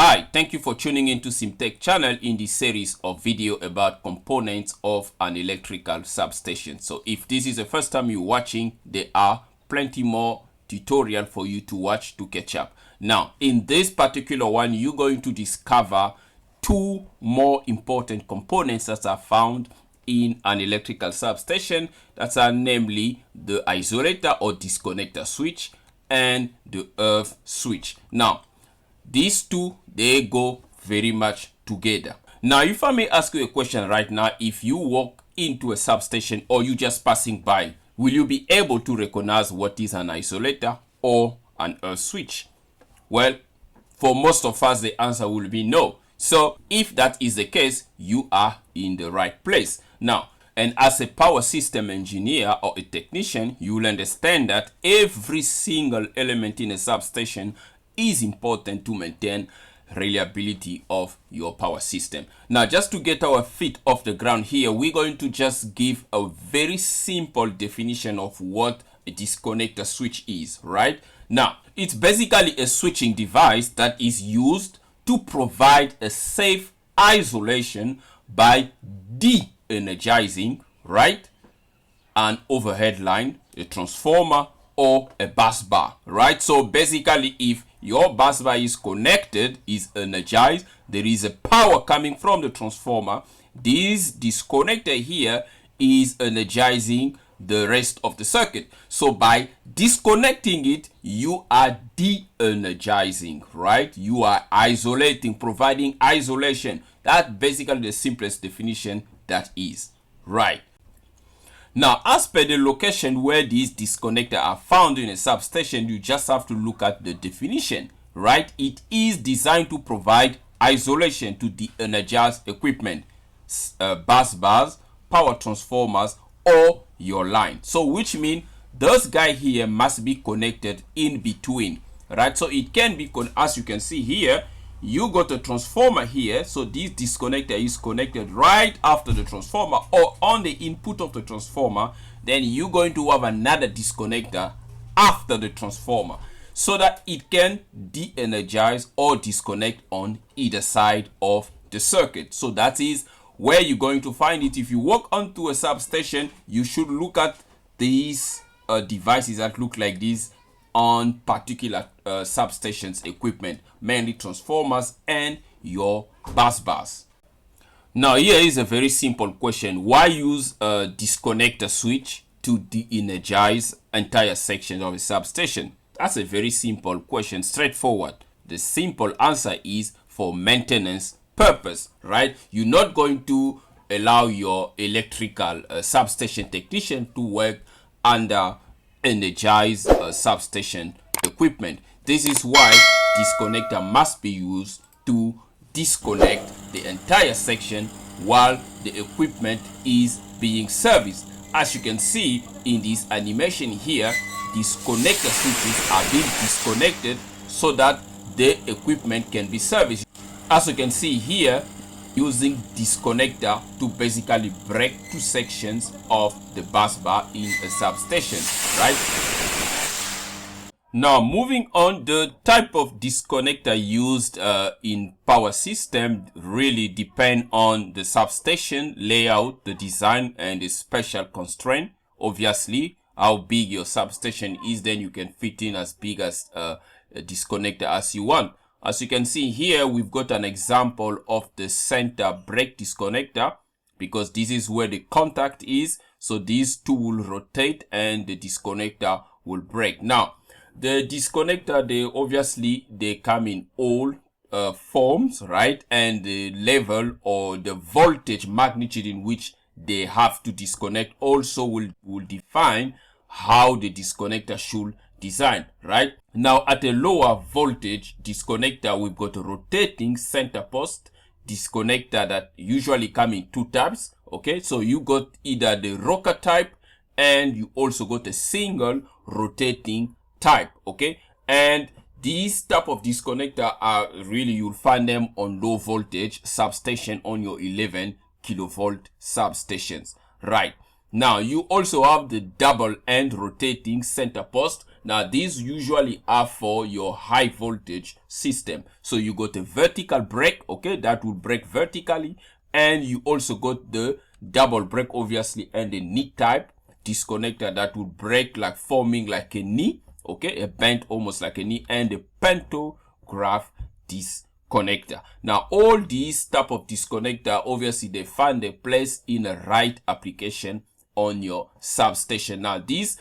Hi, thank you for tuning into CMTEQ channel in this series of video about components of an electrical substation. So if this is the first time you're watching, there are plenty more tutorial for you to watch to catch up. Now, in this particular one, you're going to discover two more important components that are found in an electrical substation. That are namely the isolator or disconnector switch and the earth switch. Now, these two, they go very much together. Now, if I may ask you a question right now, if you walk into a substation or you just passing by, will you be able to recognize what is an isolator or an earth switch? Well, for most of us, the answer will be no. So if that is the case, you are in the right place. Now, and as a power system engineer or a technician, you will understand that every single element in a substation is important to maintain reliability of your power system. Now, just to get our feet off the ground here, we're going to just give a very simple definition of what a disconnector switch is, right? Now, it's basically a switching device that is used to provide a safe isolation by de-energizing, right, an overhead line, a transformer, or a bus bar, right? So basically, if your bus bar is connected, is energized, there is a power coming from the transformer, this disconnector here is energizing the rest of the circuit. So by disconnecting it, you are de-energizing, right? You are isolating, providing isolation. That's basically the simplest definition that is, right? Now, as per the location where these disconnectors are found in a substation, you just have to look at the definition, right? It is designed to provide isolation to de-energize equipment, bus bars, power transformers, or your line. So, which means those guys here must be connected in between, right? So, it can be, as you can see here, you got a transformer here, so this disconnector is connected right after the transformer or on the input of the transformer. Then you're going to have another disconnector after the transformer so that it can de-energize or disconnect on either side of the circuit. So that is where you're going to find it. If you walk onto a substation, you should look at these devices that look like this on particular substations equipment, mainly transformers and your bus bars. Now, here is a very simple question. Why use a disconnector switch to de-energize entire sections of a substation? That's a very simple question, straightforward. The simple answer is for maintenance purpose, right? You're not going to allow your electrical substation technician to work under energized substation equipment. This is why disconnector must be used to disconnect the entire section while the equipment is being serviced. As you can see in this animation here, disconnector switches are being disconnected so that the equipment can be serviced. As you can see here, using disconnector to basically break two sections of the bus bar in a substation, right? Now, moving on, the type of disconnector used in power system really depend on the substation layout, the design, and the special constraint. Obviously, how big your substation is, then you can fit in as big as a disconnector as you want. As you can see here, we've got an example of the center break disconnector because this is where the contact is. So these two will rotate and the disconnector will break. Now, the disconnector, they come in all forms, right? And the level or the voltage magnitude in which they have to disconnect also will define how the disconnector should design, right? Now, at a lower voltage disconnector, we've got a rotating center post disconnector that usually come in two types. Okay, so you got either the rocker type and you also got a single rotating type. Okay, and these type of disconnector are really, you'll find them on low voltage substation on your 11 kilovolt substations, right? Now you also have the double end rotating center post. Now these usually are for your high voltage system. So you got a vertical break, okay, that will break vertically, and you also got the double break obviously, and the knee type disconnector that will break like forming like a knee, okay, a bent almost like a knee, and a pantograph disconnector. Now all these type of disconnector obviously they find a place in a right application on your substation. Now this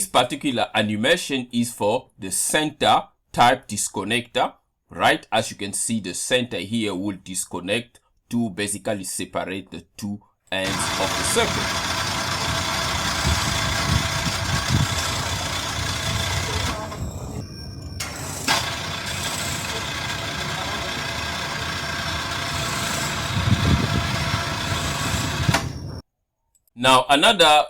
particular animation is for the center type disconnector, right? As you can see, the center here will disconnect to basically separate the two ends of the circuit. Now, another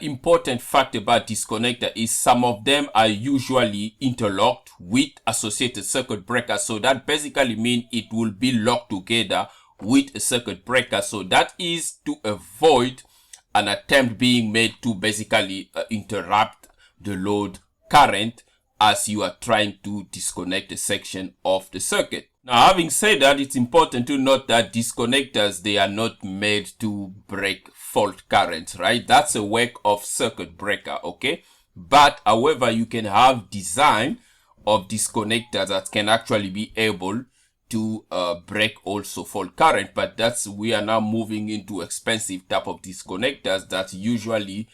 important fact about disconnector is some of them are usually interlocked with associated circuit breakers. So that basically means it will be locked together with a circuit breaker. So that is to avoid an attempt being made to basically interrupt the load current as you are trying to disconnect a section of the circuit. Now, having said that, it's important to note that disconnectors, they are not made to break fault currents, right? That's a work of circuit breaker, okay? But however, you can have design of disconnectors that can actually be able to break also fault current, but we are now moving into expensive type of disconnectors that usually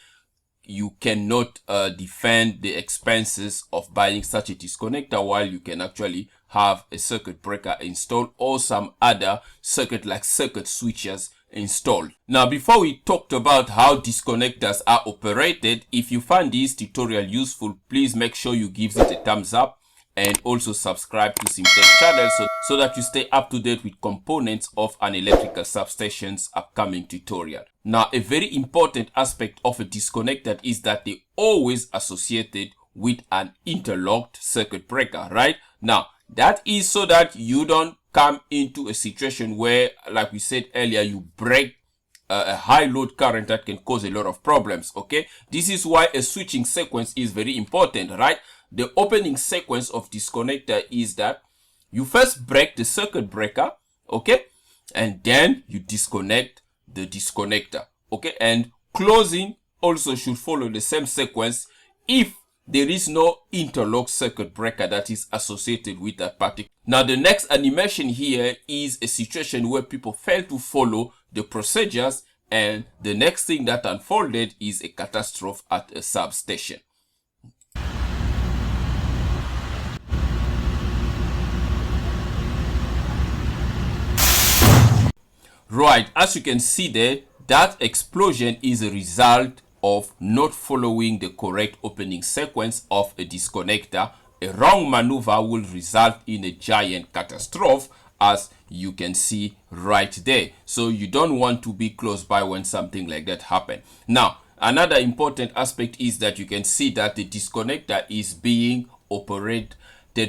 you cannot defend the expenses of buying such a disconnector, while you can actually have a circuit breaker installed or some other circuit like circuit switches installed. Now, before we talked about how disconnectors are operated, if you find this tutorial useful, please make sure you give it a thumbs up and also subscribe to CMTEQ channel so that you stay up to date with components of an electrical substation's upcoming tutorial. Now, a very important aspect of a disconnector is that they always associated with an interlocked circuit breaker, right? Now, that is so that you don't come into a situation where, like we said earlier, you break a high load current that can cause a lot of problems, okay? This is why a switching sequence is very important, right? The opening sequence of disconnector is that you first break the circuit breaker, okay? And then you disconnect the disconnector, okay? And closing also should follow the same sequence if there is no interlock circuit breaker that is associated with that particular. Now, the next animation here is a situation where people fail to follow the procedures, and the next thing that unfolded is a catastrophe at a substation. Right, as you can see there, that explosion is a result of not following the correct opening sequence of a disconnector. A wrong maneuver will result in a giant catastrophe, as you can see right there. So you don't want to be close by when something like that happens. Now, another important aspect is that you can see that the disconnector is being operated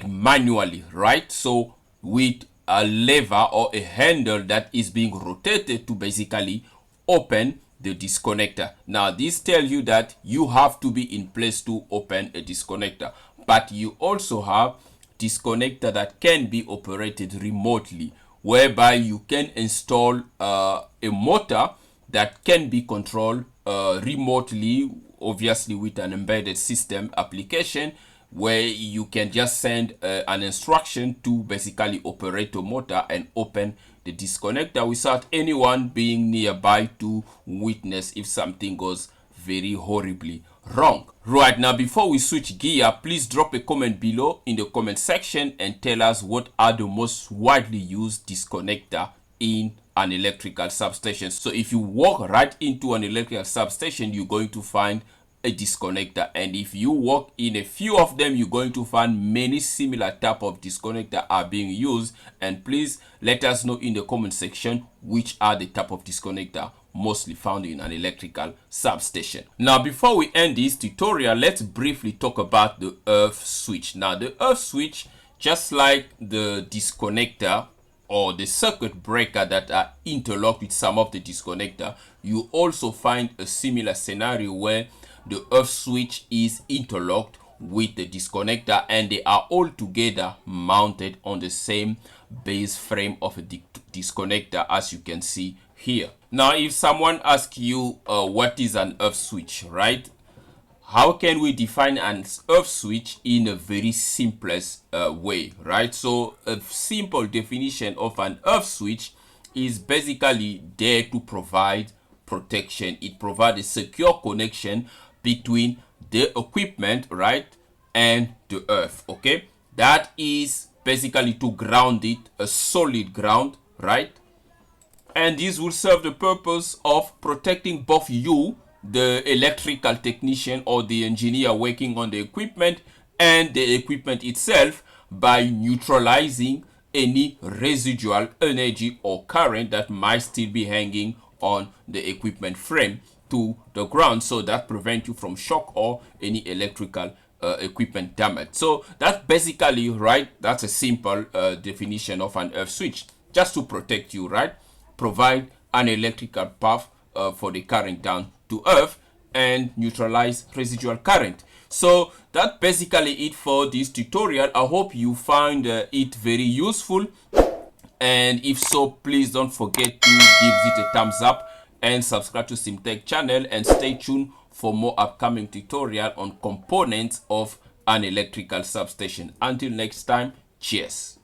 manually, right? So with a lever or a handle that is being rotated to basically open the disconnector. Now, this tells you that you have to be in place to open a disconnector, but you also have disconnector that can be operated remotely, whereby you can install a motor that can be controlled remotely, obviously with an embedded system application, where you can just send an instruction to basically operate a motor and open the disconnector without anyone being nearby to witness if something goes very horribly wrong. Right, now before we switch gear, please drop a comment below in the comment section and tell us what are the most widely used disconnector in an electrical substation. So if you walk right into an electrical substation, you're going to find a disconnector, and if you walk in a few of them, you're going to find many similar type of disconnector are being used. And please let us know in the comment section which are the type of disconnector mostly found in an electrical substation. Now, before we end this tutorial, let's briefly talk about the earth switch. Now, the earth switch, just like the disconnector or the circuit breaker that are interlocked with some of the disconnector, you also find a similar scenario where the earth switch is interlocked with the disconnector and they are all together mounted on the same base frame of a disconnector, as you can see here. Now, if someone asks you what is an earth switch, right? How can we define an earth switch in a very simplest way, right? So a simple definition of an earth switch is basically there to provide protection. It provides a secure connection between the equipment, right, and the earth. Okay, that is basically to ground it, a solid ground, right? And this will serve the purpose of protecting both you, the electrical technician or the engineer working on the equipment, and the equipment itself, by neutralizing any residual energy or current that might still be hanging on the equipment frame to the ground, so that prevents you from shock or any electrical equipment damage. So that's basically, right, that's a simple definition of an earth switch, just to protect you, right? Provide an electrical path for the current down to earth and neutralize residual current. So that's basically it for this tutorial. I hope you find it very useful, and if so, please don't forget to give it a thumbs up and subscribe to CMTEQ channel, and stay tuned for more upcoming tutorial on components of an electrical substation. Until next time, cheers.